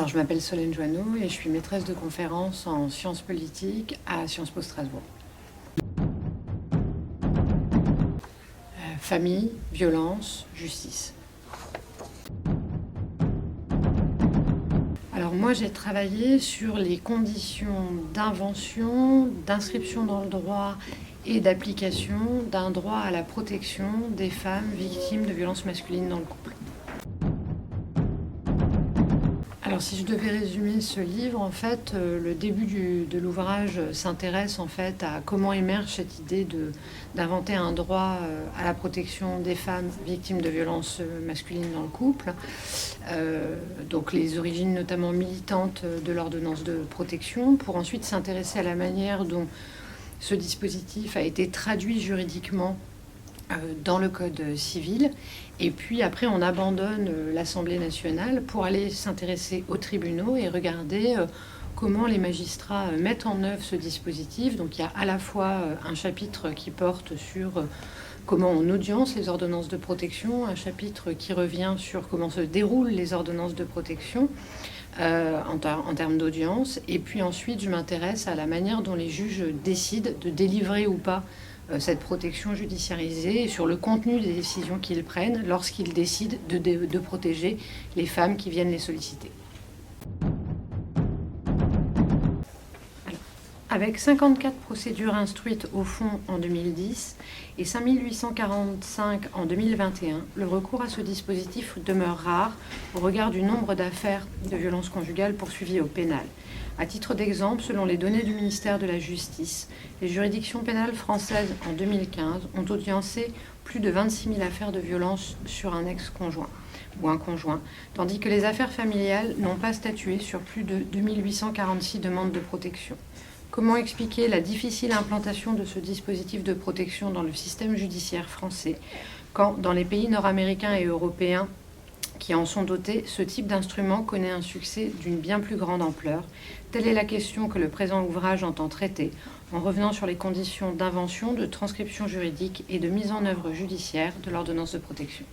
Alors, je m'appelle Solène Joanneau et je suis maîtresse de conférences en sciences politiques à Sciences Po Strasbourg. Famille, violence, justice. Alors moi, j'ai travaillé sur les conditions d'invention, d'inscription dans le droit et d'application d'un droit à la protection des femmes victimes de violences masculines dans le couple. Alors si je devais résumer ce livre, en fait, le début de l'ouvrage s'intéresse en fait à comment émerge cette idée d'inventer un droit à la protection des femmes victimes de violences masculines dans le couple. Donc les origines notamment militantes de l'ordonnance de protection, pour ensuite s'intéresser à la manière dont ce dispositif a été traduit juridiquement dans le code civil. Et puis après, on abandonne l'Assemblée nationale pour aller s'intéresser aux tribunaux et regarder comment les magistrats mettent en œuvre ce dispositif. Donc il y a à la fois un chapitre qui porte sur comment on audience les ordonnances de protection, un chapitre qui revient sur comment se déroulent les ordonnances de protection en termes d'audience. Et puis ensuite, je m'intéresse à la manière dont les juges décident de délivrer ou pas cette protection judiciarisée et sur le contenu des décisions qu'ils prennent lorsqu'ils décident de protéger les femmes qui viennent les solliciter. Avec 54 procédures instruites au fond en 2010 et 5845 en 2021, le recours à ce dispositif demeure rare au regard du nombre d'affaires de violences conjugales poursuivies au pénal. À titre d'exemple, selon les données du ministère de la Justice, les juridictions pénales françaises en 2015 ont audiencé plus de 26 000 affaires de violences sur un ex-conjoint ou un conjoint, tandis que les affaires familiales n'ont pas statué sur plus de 2846 demandes de protection. Comment expliquer la difficile implantation de ce dispositif de protection dans le système judiciaire français, quand dans les pays nord-américains et européens qui en sont dotés, ce type d'instrument connaît un succès d'une bien plus grande ampleur? Telle est la question que le présent ouvrage entend traiter, en revenant sur les conditions d'invention, de transcription juridique et de mise en œuvre judiciaire de l'ordonnance de protection.